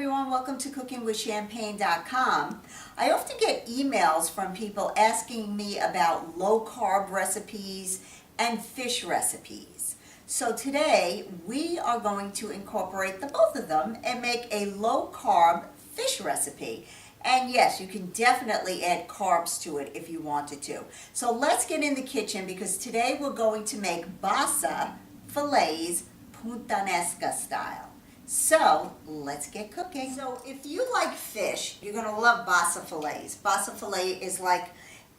everyone, welcome to cookingwithchampagne.com. I often get emails from people asking me about low-carb recipes and fish recipes. So today we are going to incorporate the both of them and make a low-carb fish recipe. And yes, you can definitely add carbs to it if you wanted to. So let's get in the kitchen because today we're going to make BASA fillets Puntanesca style. So let's get cooking. So if you like fish, you're going to love BASA fillets. BASA fillet is like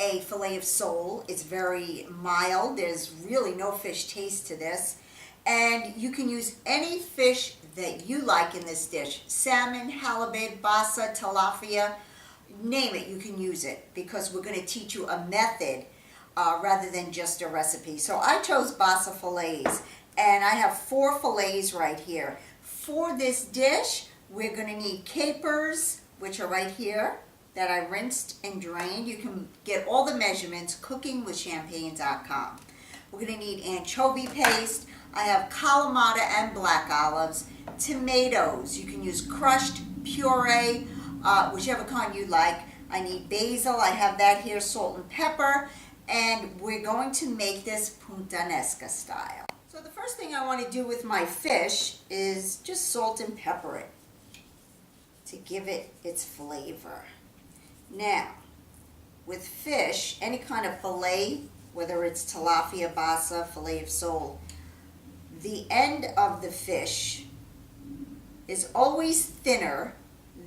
a fillet of sole. It's very mild. There's really no fish taste to this. And you can use any fish that you like in this dish. Salmon, halibut, BASA, tilapia, name it, you can use it because we're going to teach you a method rather than just a recipe. So I chose BASA fillets and I have 4 fillets right here. For this dish, we're going to need capers, which are right here, that I rinsed and drained. You can get all the measurements, cookingwithchampagne.com. We're going to need anchovy paste. I have Kalamata and black olives, tomatoes. You can use crushed, puree, whichever kind you like. I need basil. I have that here, salt and pepper. And we're going to make this Puntanesca style. So the first thing I want to do with my fish is just salt and pepper it to give it its flavor. Now, with fish, any kind of fillet, whether it's tilapia, BASA, fillet of sole, the end of the fish is always thinner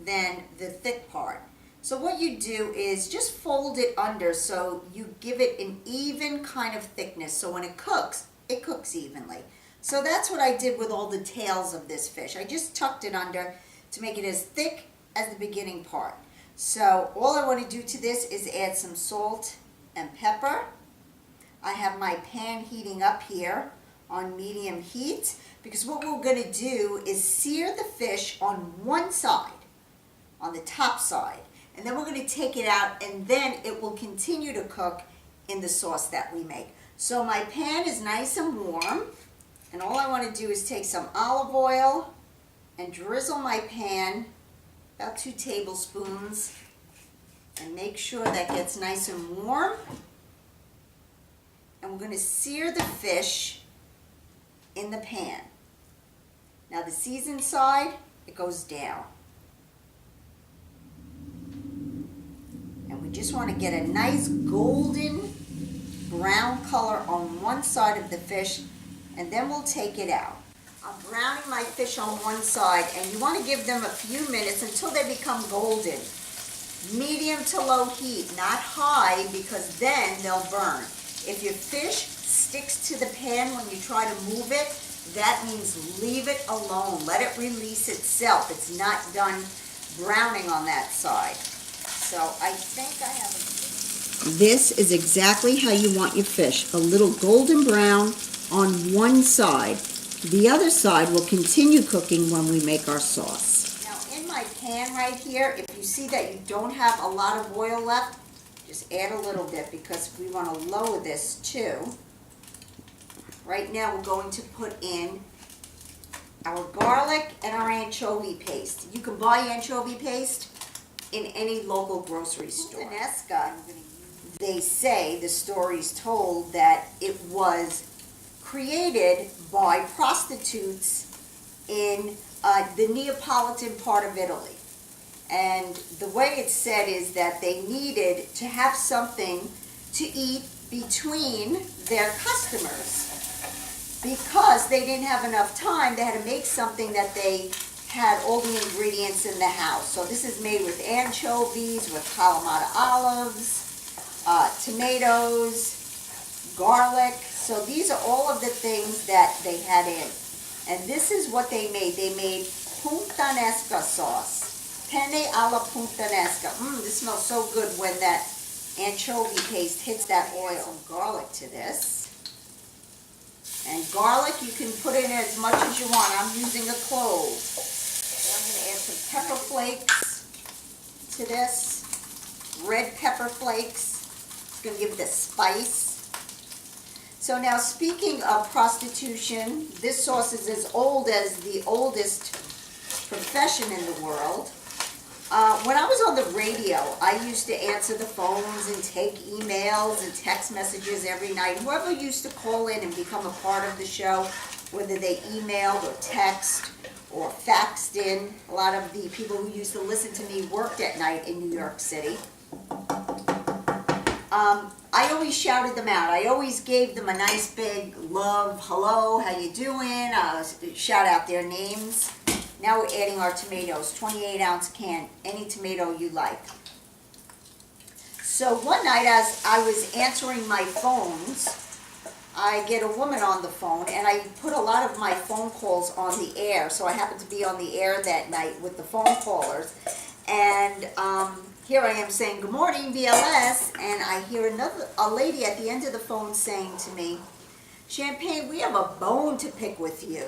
than the thick part. So what you do is just fold it under so you give it an even kind of thickness. So when it cooks evenly. So that's what I did with all the tails of this fish. I just tucked it under to make it as thick as the beginning part. So all I want to do to this is add some salt and pepper. I have my pan heating up here on medium heat because what we're going to do is sear the fish on one side, on the top side, and then we're going to take it out and then it will continue to cook in the sauce that we make. So my pan is nice and warm, and all I want to do is take some olive oil and drizzle my pan, about 2 tablespoons, and make sure that gets nice and warm. And we're going to sear the fish in the pan. Now the seasoned side, it goes down. And we just want to get a nice golden brown color on one side of the fish, and then we'll take it out. I'm browning my fish on one side, and you want to give them a few minutes until they become golden. Medium to low heat, not high, because then they'll burn. If your fish sticks to the pan when you try to move it, that means leave it alone. Let it release itself. It's not done browning on that side. So I think I have a... This is exactly how you want your fish. A little golden brown on one side. The other side will continue cooking when we make our sauce. Now in my pan right here, if you see that you don't have a lot of oil left, just add a little bit because we want to lower this too. Right now we're going to put in our garlic and our anchovy paste. You can buy anchovy paste in any local grocery store. Puntanesca, they say, the story's told, that it was created by prostitutes in the Neapolitan part of Italy. And the way it's said is that they needed to have something to eat between their customers. Because they didn't have enough time, they had to make something that they had all the ingredients in the house. So this is made with anchovies, with Kalamata olives, tomatoes, garlic. So these are all of the things that they had in. And this is what they made. They made Puntanesca sauce. Penne alla Puntanesca. This smells so good when that anchovy paste hits that oil. Some garlic to this. And garlic, you can put in as much as you want. I'm using a clove. So I'm going to add some pepper flakes to this. Red pepper flakes. It's going to give it a spice. So now, speaking of prostitution, this sauce is as old as the oldest profession in the world. When I was on the radio, I used to answer the phones and take emails and text messages every night. Whoever used to call in and become a part of the show, whether they emailed or text or faxed in, a lot of the people who used to listen to me worked at night in New York City. I always shouted them out. I always gave them a nice big love, hello, how you doing? Shout out their names. Now we're adding our tomatoes, 28-ounce can, any tomato you like. So one night as I was answering my phones, I get a woman on the phone, and I put a lot of my phone calls on the air. So I happened to be on the air that night with the phone callers. And here I am saying, good morning, BLS, and I hear a lady at the end of the phone saying to me, Champagne, we have a bone to pick with you.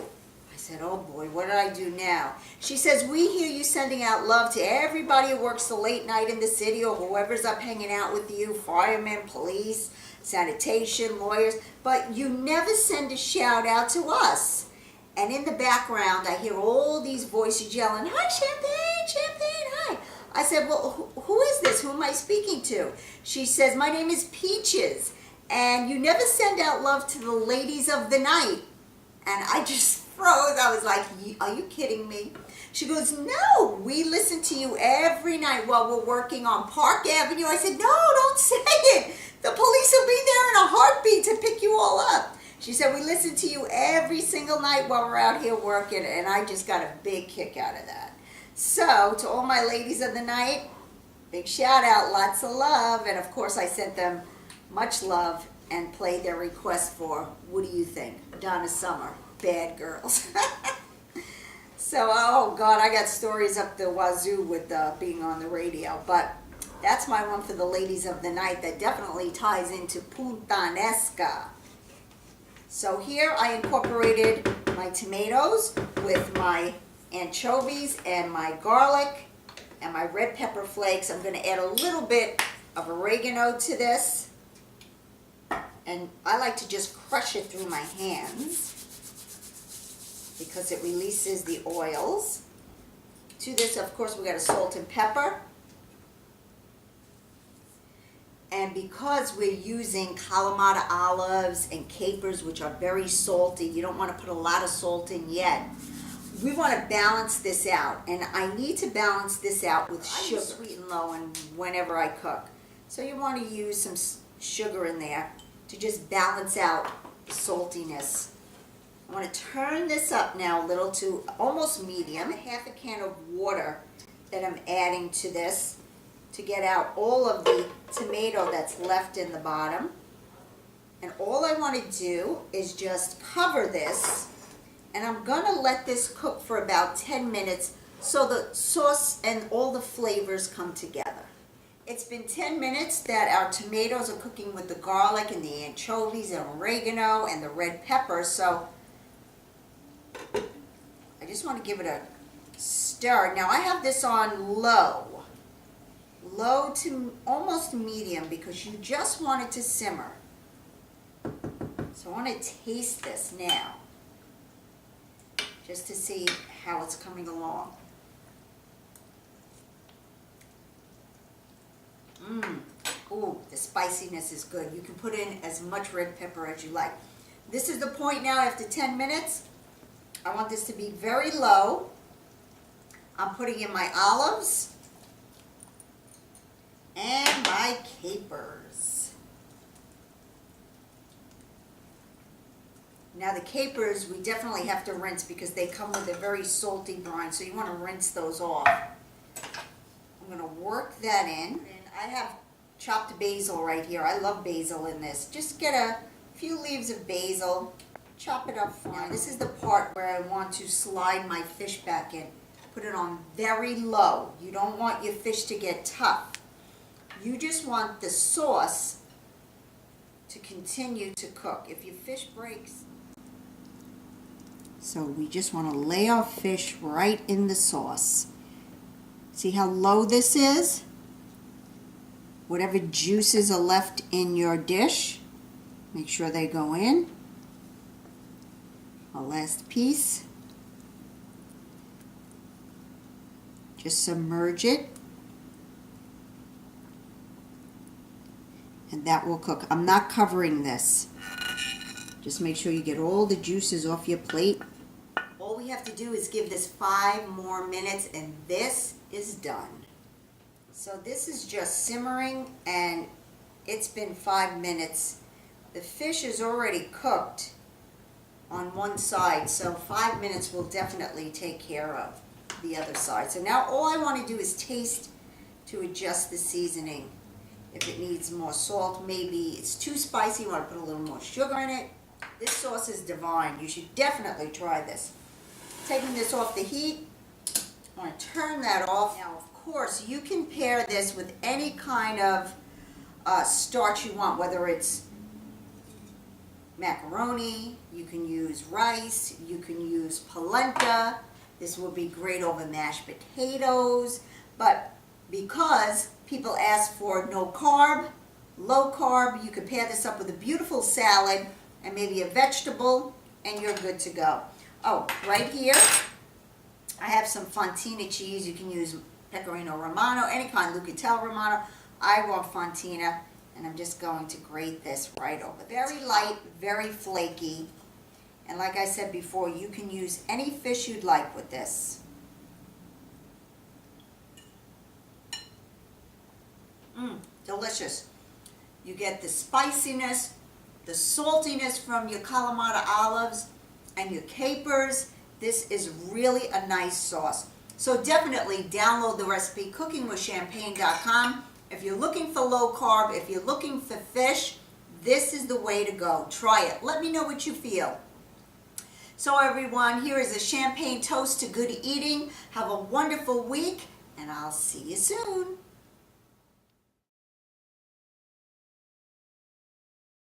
I said, oh boy, what did I do now? She says, we hear you sending out love to everybody who works the late night in the city or whoever's up hanging out with you, firemen, police, sanitation, lawyers, but you never send a shout out to us. And in the background, I hear all these voices yelling, hi, Champagne, Champagne, hi. I said, well, who is this? Who am I speaking to? She says, my name is Peaches, and you never send out love to the ladies of the night. And I just froze. I was like, are you kidding me? She goes, no, we listen to you every night while we're working on Park Avenue. I said, no, don't say it. The police will be there in a heartbeat to pick you all up. She said, we listen to you every single night while we're out here working, and I just got a big kick out of that. So, to all my ladies of the night, big shout out, lots of love, and of course I sent them much love and played their request for, what do you think? Donna Summer, Bad Girls. So, oh God, I got stories up the wazoo with being on the radio, but that's my one for the ladies of the night that definitely ties into Puntanesca. So here I incorporated my tomatoes with my anchovies and my garlic and my red pepper flakes. I'm going to add a little bit of oregano to this, and I like to just crush it through my hands because it releases the oils. To this, of course, we got a salt and pepper, and because we're using Kalamata olives and capers, which are very salty, you don't want to put a lot of salt in yet. We want to balance this out, and I need to balance this out with sugar, sweet and low, and whenever I cook. So you want to use some sugar in there to just balance out the saltiness. I want to turn this up now a little to almost medium. Half a can of water that I'm adding to this to get out all of the tomato that's left in the bottom. And all I want to do is just cover this, and I'm going to let this cook for about 10 minutes so the sauce and all the flavors come together. It's been 10 minutes that our tomatoes are cooking with the garlic and the anchovies and oregano and the red pepper, so I just want to give it a stir. Now I have this on low to almost medium because you just want it to simmer. So I want to taste this now, just to see how it's coming along. Ooh, the spiciness is good. You can put in as much red pepper as you like. This is the point now after 10 minutes. I want this to be very low. I'm putting in my olives and my capers. Now the capers, we definitely have to rinse because they come with a very salty brine, so you want to rinse those off. I'm going to work that in. And I have chopped basil right here. I love basil in this. Just get a few leaves of basil, chop it up fine. This is the part where I want to slide my fish back in. Put it on very low. You don't want your fish to get tough. You just want the sauce to continue to cook. If your fish breaks. So we just want to lay our fish right in the sauce. See how low this is? Whatever juices are left in your dish, make sure they go in. Our last piece. Just submerge it. And that will cook. I'm not covering this. Just make sure you get all the juices off your plate. All we have to do is give this 5 more minutes and this is done. So this is just simmering and it's been 5 minutes. The fish is already cooked on one side, so 5 minutes will definitely take care of the other side. So now all I want to do is taste to adjust the seasoning. If it needs more salt, maybe it's too spicy, you want to put a little more sugar in it. This sauce is divine. You should definitely try this. Taking this off the heat, I want to turn that off. Now, of course, you can pair this with any kind of starch you want, whether it's macaroni, you can use rice, you can use polenta. This will be great over mashed potatoes, but because people ask for no carb, low carb, you can pair this up with a beautiful salad and maybe a vegetable, and you're good to go. Oh, right here, I have some fontina cheese. You can use pecorino romano, any kind, Lucatello romano. I want fontina, and I'm just going to grate this right over there. Very light, very flaky, and like I said before, you can use any fish you'd like with this. Delicious. You get the spiciness, the saltiness from your Kalamata olives and your capers. This is really a nice sauce. So definitely download the recipe, cookingwithchampagne.com. If you're looking for low carb, if you're looking for fish, this is the way to go. Try it. Let me know what you feel. So everyone, here is a champagne toast to good eating. Have a wonderful week, and I'll see you soon.